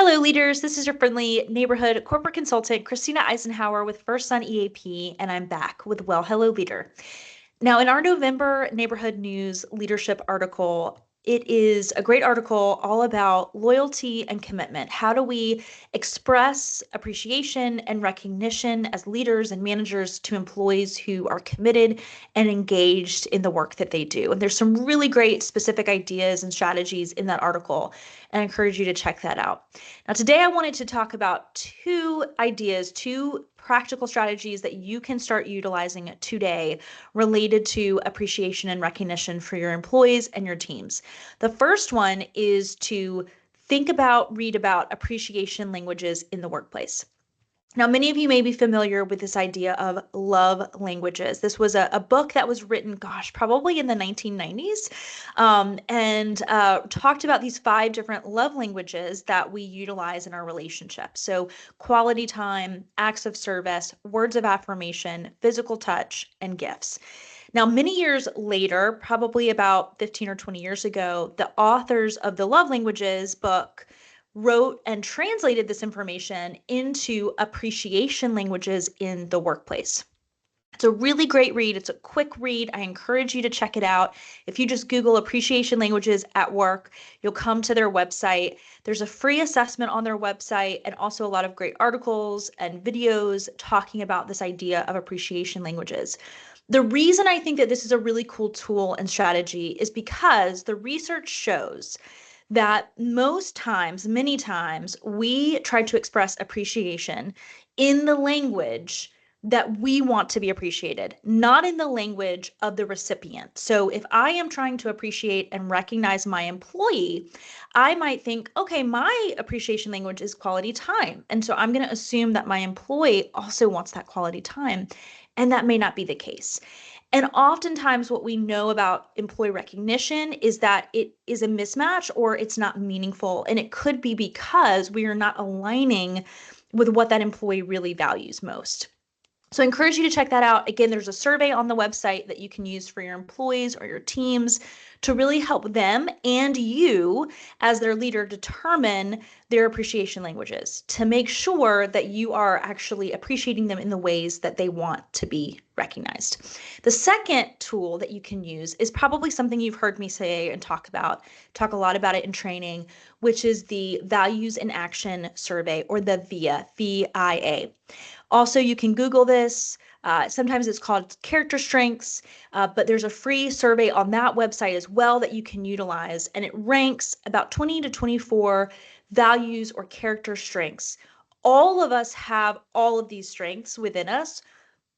Hello, leaders. This is your friendly neighborhood corporate consultant, Christina Isenhower with First Sun EAP, and I'm back with Well, Hello, Leader. Now, in our November Neighborhood News leadership article, it is a great article all about loyalty and commitment. How do we express appreciation and recognition as leaders and managers to employees who are committed and engaged in the work that they do? And there's some really great specific ideas and strategies in that article, and I encourage you to check that out. Now, today I wanted to talk about two ideas, two practical strategies that you can start utilizing today related to appreciation and recognition for your employees and your teams. The first one is to read about appreciation languages in the workplace. Now, many of you may be familiar with this idea of love languages. This was a book that was written, probably in the 1990s, and talked about these 5 different love languages that we utilize in our relationships. So quality time, acts of service, words of affirmation, physical touch, and gifts. Now, many years later, probably about 15 or 20 years ago, the authors of the Love Languages book wrote and translated this information into appreciation languages in the workplace. It's a really great read. It's a quick read. I encourage you to check it out. If you just Google appreciation languages at work, you'll come to their website. There's a free assessment on their website and also a lot of great articles and videos talking about this idea of appreciation languages. The reason I think that this is a really cool tool and strategy is because the research shows that many times, we try to express appreciation in the language that we want to be appreciated, not in the language of the recipient. So if I am trying to appreciate and recognize my employee, I might think, okay, my appreciation language is quality time. And so I'm going to assume that my employee also wants that quality time. And that may not be the case. And oftentimes what we know about employee recognition is that it is a mismatch or it's not meaningful. And it could be because we are not aligning with what that employee really values most. So I encourage you to check that out. Again, there's a survey on the website that you can use for your employees or your teams to really help them and you as their leader determine their appreciation languages to make sure that you are actually appreciating them in the ways that they want to be recognized. The second tool that you can use is probably something you've heard me say and talk a lot about it in training, which is the Values in Action Survey, or the VIA, VIA. Also, you can Google this. Sometimes it's called character strengths, but there's a free survey on that website as well that you can utilize, and it ranks about 20 to 24 values or character strengths. All of us have all of these strengths within us,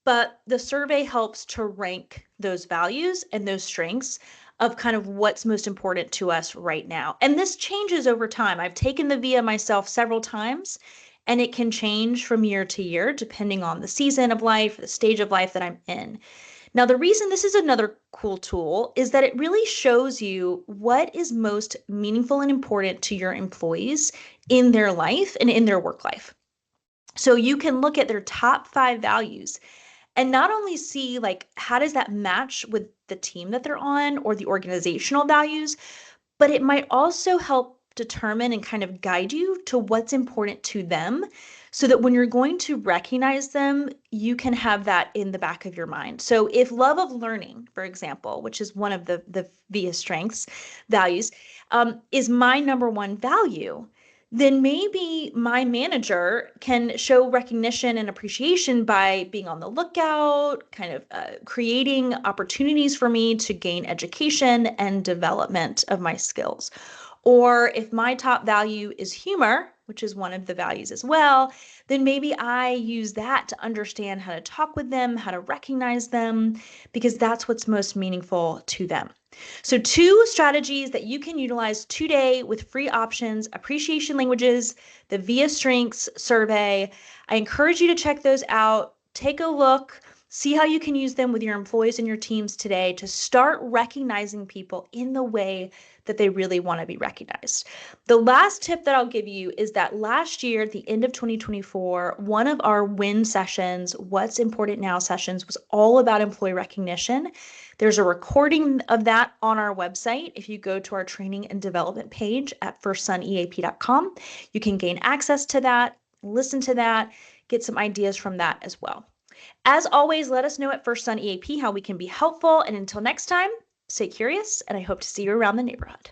but the survey helps to rank those values and those strengths of kind of what's most important to us right now. And this changes over time. I've taken the VIA myself several times, and it can change from year to year depending on the season of life, the stage of life that I'm in. Now, the reason this is another cool tool is that it really shows you what is most meaningful and important to your employees in their life and in their work life. So you can look at their top 5 values and not only see how does that match with the team that they're on or the organizational values, but it might also help determine and kind of guide you to what's important to them so that when you're going to recognize them, you can have that in the back of your mind. So if love of learning, for example, which is one of the VIA strengths values, is my number one value, then maybe my manager can show recognition and appreciation by being on the lookout, kind of creating opportunities for me to gain education and development of my skills. Or if my top value is humor, which is one of the values as well, then maybe I use that to understand how to talk with them, how to recognize them, because that's what's most meaningful to them. So 2 strategies that you can utilize today with free options: appreciation languages, the VIA Strengths survey. I encourage you to check those out. Take a look. See how you can use them with your employees and your teams today to start recognizing people in the way that they really want to be recognized. The last tip that I'll give you is that last year, at the end of 2024, one of our WIN sessions, What's Important Now sessions, was all about employee recognition. There's a recording of that on our website. If you go to our training and development page at firstsoneap.com, you can gain access to that, listen to that, get some ideas from that as well. As always, let us know at First Son EAP how we can be helpful. And until next time, stay curious, and I hope to see you around the neighborhood.